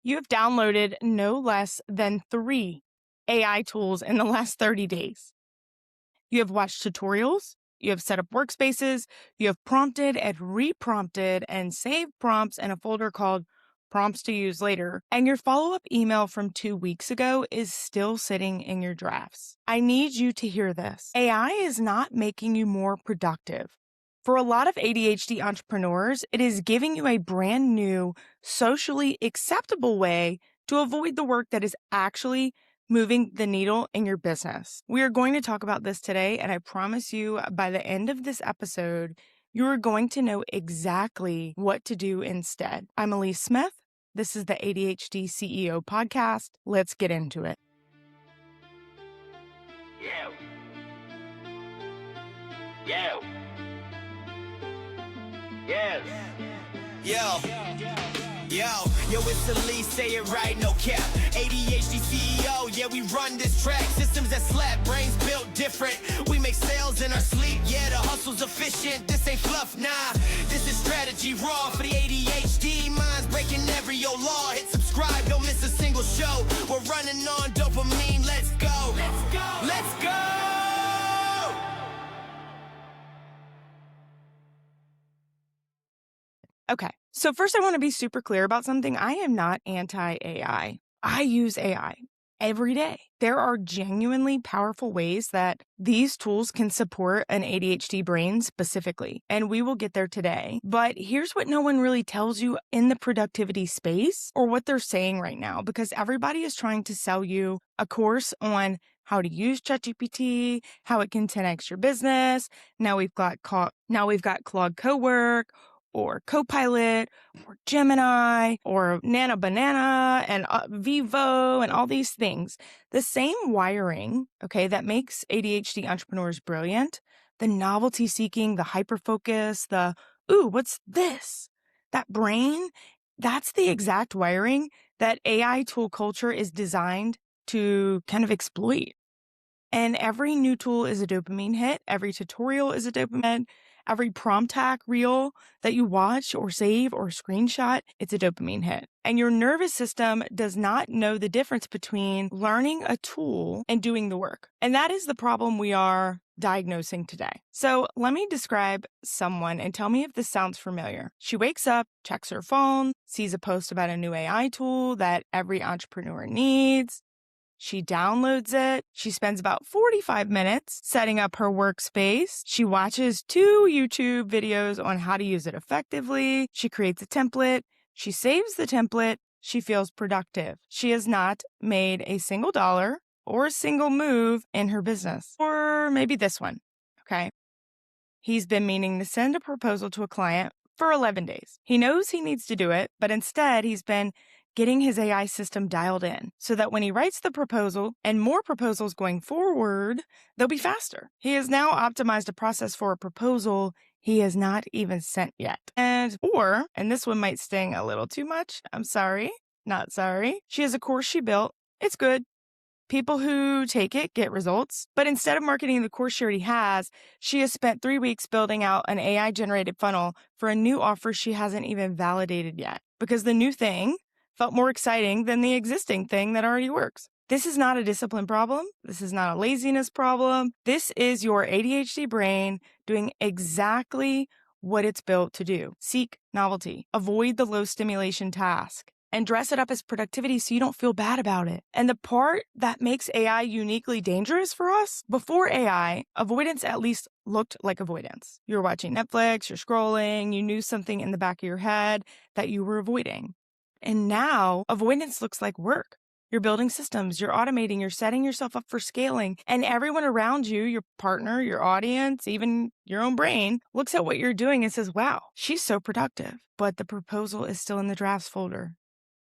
You have downloaded no less than 3 AI tools in the last 30 days. You have watched tutorials, you have set up workspaces, you have prompted and reprompted and saved prompts in a folder called prompts to use later, and your follow-up email from 2 weeks ago is still sitting in your drafts. I need you to hear this. AI is not making you more productive. For a lot of ADHD entrepreneurs, it is giving you a brand new, socially acceptable way to avoid the work that is actually moving the needle in your business. We are going to talk about this today, and I promise you by the end of this episode, you are going to know exactly what to do instead. I'm Alyece Smith. This is the ADHD CEO podcast. Let's get into it. Yes. Yo, it's Alyece, say it right, no cap. ADHD CEO, yeah, we run this track. Systems that slap, brains built different. We make sales in our sleep, yeah, the hustle's efficient. This ain't fluff, nah, this is strategy raw for the ADHD. Minds breaking every law. Hit subscribe, don't miss a single show. We're running on dopamine, let's go. Let's go. Okay, so first I want to be super clear about something. I am not anti-AI. I use AI every day. There are genuinely powerful ways that these tools can support an ADHD brain specifically, and we will get there today. But here's what no one really tells you in the productivity space or what they're saying right now, because everybody is trying to sell you a course on how to use ChatGPT, how it can 10x your business. Now we've got Claude Cowork, or Copilot, or Gemini, or Nana Banana, and Vivo, and all these things. The same wiring, okay, that makes ADHD entrepreneurs brilliant, the novelty seeking, the hyper-focus, the, ooh, what's this? That brain, that's the exact wiring that AI tool culture is designed to kind of exploit. And every new tool is a dopamine hit. Every tutorial is a dopamine hit. Every prompt hack reel that you watch or save or screenshot, it's a dopamine hit. And your nervous system does not know the difference between learning a tool and doing the work. And that is the problem we are diagnosing today. So let me describe someone and tell me if this sounds familiar. She wakes up, checks her phone, sees a post about a new AI tool that every entrepreneur needs. She downloads it. She spends about 45 minutes setting up her workspace. She watches 2 YouTube videos on how to use it effectively. She creates a template. She saves the template. She feels productive. She has not made a single dollar or a single move in her business. Or maybe this one, okay? He's been meaning to send a proposal to a client for 11 days. He knows he needs to do it, but instead he's been getting his AI system dialed in so that when he writes the proposal and more proposals going forward, they'll be faster. He has now optimized a process for a proposal he has not even sent yet. And this one might sting a little too much. I'm sorry, not sorry. She has a course she built. It's good. People who take it get results. But instead of marketing the course she already has, she has spent 3 weeks building out an AI-generated funnel for a new offer she hasn't even validated yet, because the new thing felt more exciting than the existing thing that already works. This is not a discipline problem. This is not a laziness problem. This is your ADHD brain doing exactly what it's built to do. Seek novelty, avoid the low stimulation task, and dress it up as productivity so you don't feel bad about it. And the part that makes AI uniquely dangerous for us, before AI, avoidance at least looked like avoidance. You're watching Netflix, you're scrolling, you knew something in the back of your head that you were avoiding. And now avoidance looks like work. You're building systems, you're automating, you're setting yourself up for scaling, and everyone around you, your partner, your audience, even your own brain, looks at what you're doing and says, wow, she's so productive. But the proposal is still in the drafts folder.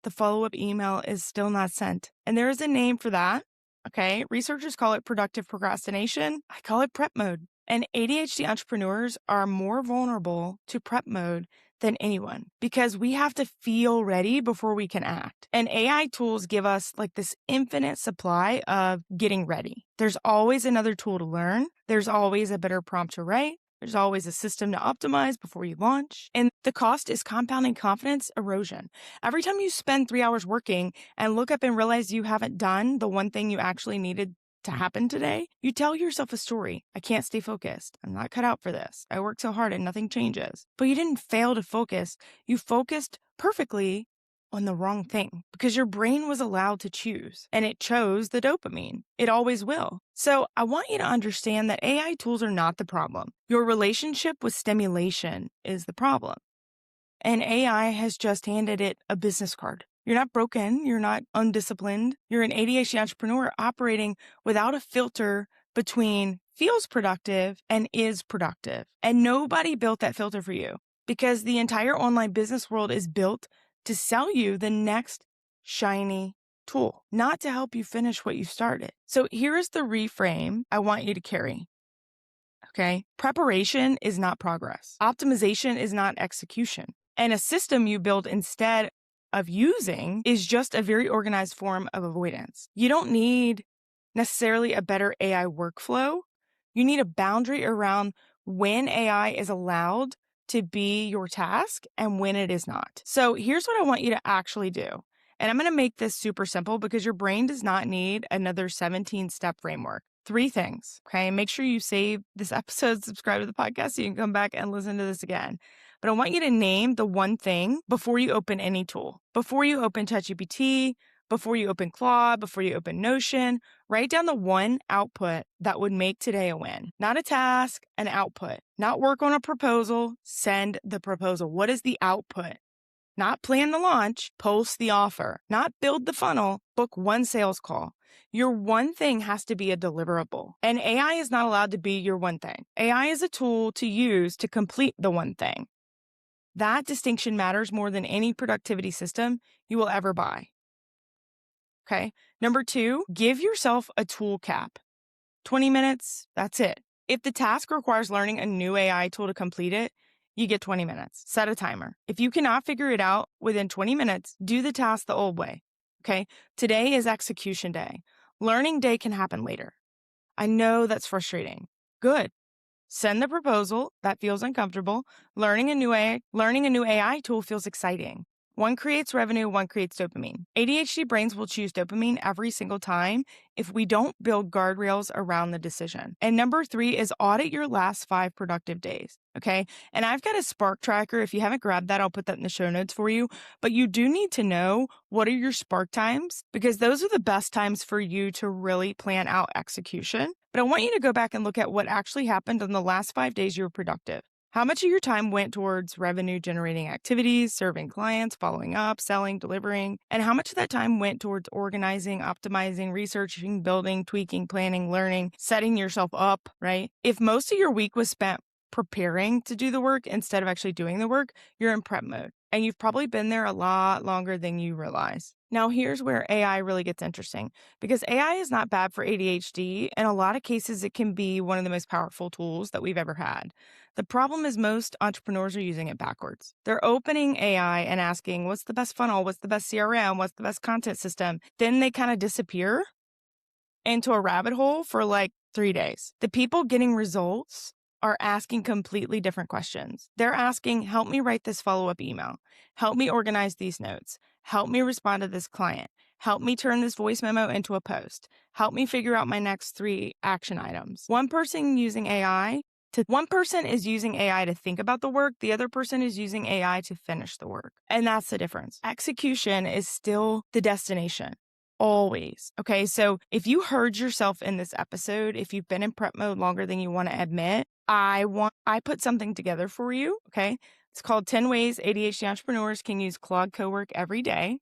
The follow-up email is still not sent. And there is a name for that, okay? Researchers call it productive procrastination. I call it prep mode. And ADHD entrepreneurs are more vulnerable to prep mode than anyone, because we have to feel ready before we can act. And AI tools give us like this infinite supply of getting ready. There's always another tool to learn. There's always a better prompt to write. There's always a system to optimize before you launch. And the cost is compounding confidence erosion. Every time you spend 3 hours working and look up and realize you haven't done the one thing you actually needed to happen today, you tell yourself a story. I can't stay focused. I'm not cut out for this. I worked so hard and nothing changes. But you didn't fail to focus. You focused perfectly on the wrong thing because your brain was allowed to choose and it chose the dopamine. It always will. So I want you to understand that AI tools are not the problem. Your relationship with stimulation is the problem. And AI has just handed it a business card. You're not broken. You're not undisciplined. You're an ADHD entrepreneur operating without a filter between feels productive and is productive. And nobody built that filter for you because the entire online business world is built to sell you the next shiny tool, not to help you finish what you started. So here is the reframe I want you to carry. Okay. Preparation is not progress. Optimization is not execution. And a system you build instead of using is just a very organized form of avoidance. You don't need necessarily a better AI workflow. You need a boundary around when AI is allowed to be your task and when it is not. So here's what I want you to actually do. And I'm going to make this super simple because your brain does not need another 17-step framework. 3 things, okay? Make sure you save this episode, subscribe to the podcast so you can come back and listen to this again. But I want you to name the one thing before you open any tool. Before you open ChatGPT, before you open Claude, before you open Notion, write down the one output that would make today a win. Not a task, an output. Not work on a proposal, send the proposal. What is the output? Not plan the launch, post the offer. Not build the funnel, book one sales call. Your one thing has to be a deliverable. And AI is not allowed to be your one thing. AI is a tool to use to complete the one thing. That distinction matters more than any productivity system you will ever buy. Okay. Number 2, give yourself a tool cap. 20 minutes, that's it. If the task requires learning a new AI tool to complete it, you get 20 minutes. Set a timer. If you cannot figure it out within 20 minutes, do the task the old way. Okay. Today is execution day. Learning day can happen later. I know that's frustrating. Good. Send the proposal. That feels uncomfortable. Learning a new AI tool feels exciting. One creates revenue, one creates dopamine. ADHD brains will choose dopamine every single time if we don't build guardrails around the decision. And number 3 is audit your last 5 productive days. Okay. And I've got a Spark tracker. If you haven't grabbed that, I'll put that in the show notes for you. But you do need to know what are your Spark times because those are the best times for you to really plan out execution. But I want you to go back and look at what actually happened in the last 5 days you were productive. How much of your time went towards revenue generating activities, serving clients, following up, selling, delivering? And how much of that time went towards organizing, optimizing, researching, building, tweaking, planning, learning, setting yourself up, right? If most of your week was spent preparing to do the work instead of actually doing the work, you're in prep mode. And you've probably been there a lot longer than you realize. Now, here's where AI really gets interesting because AI is not bad for ADHD. In a lot of cases, it can be one of the most powerful tools that we've ever had. The problem is most entrepreneurs are using it backwards. They're opening AI and asking, what's the best funnel? What's the best CRM? What's the best content system? Then they kind of disappear into a rabbit hole for like 3 days. The people getting results are asking completely different questions. They're asking, help me write this follow-up email. Help me organize these notes. Help me respond to this client. Help me turn this voice memo into a post. Help me figure out my next 3 action items. One person is using AI to think about the work. The other person is using AI to finish the work. And that's the difference. Execution is still the destination. Always. Okay. So if you heard yourself in this episode, if you've been in prep mode longer than you want to admit, I put something together for you. Okay. It's called 10 Ways ADHD Entrepreneurs Can Use Claude Cowork Every Day.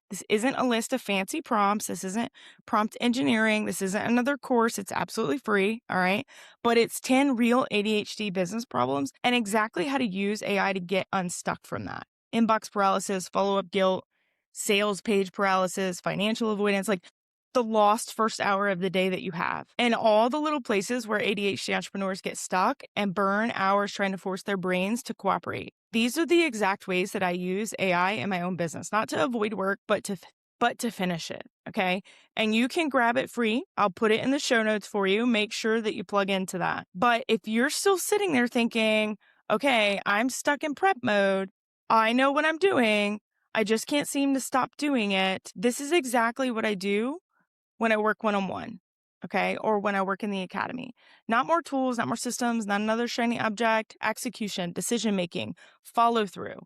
This isn't a list of fancy prompts. This isn't prompt engineering. This isn't another course. It's absolutely free. All right. But it's 10 real ADHD business problems and exactly how to use AI to get unstuck from that. Inbox paralysis, follow-up guilt, sales page paralysis, financial avoidance, like the lost first hour of the day that you have. And all the little places where ADHD entrepreneurs get stuck and burn hours trying to force their brains to cooperate. These are the exact ways that I use AI in my own business, not to avoid work, but to but to finish it. Okay. And you can grab it free. I'll put it in the show notes for you. Make sure that you plug into that. But if you're still sitting there thinking, okay, I'm stuck in prep mode, I know what I'm doing, I just can't seem to stop doing it. This is exactly what I do when I work one-on-one, okay, or when I work in the academy. Not more tools, not more systems, not another shiny object, execution, decision-making, follow through,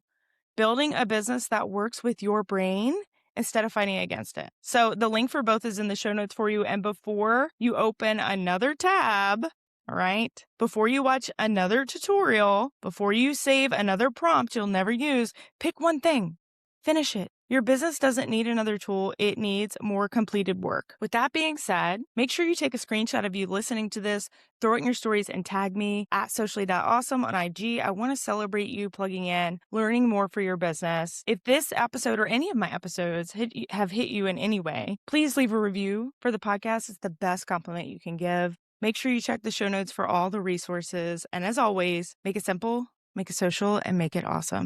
building a business that works with your brain instead of fighting against it. So the link for both is in the show notes for you. And before you open another tab, all right, before you watch another tutorial, before you save another prompt you'll never use, pick one thing, finish it. Your business doesn't need another tool. It needs more completed work. With that being said, make sure you take a screenshot of you listening to this, throw it in your stories and tag me at socially.awesome on IG. I want to celebrate you plugging in, learning more for your business. If this episode or any of my episodes have hit you in any way, please leave a review for the podcast. It's the best compliment you can give. Make sure you check the show notes for all the resources. And as always, make it simple, make it social, and make it awesome.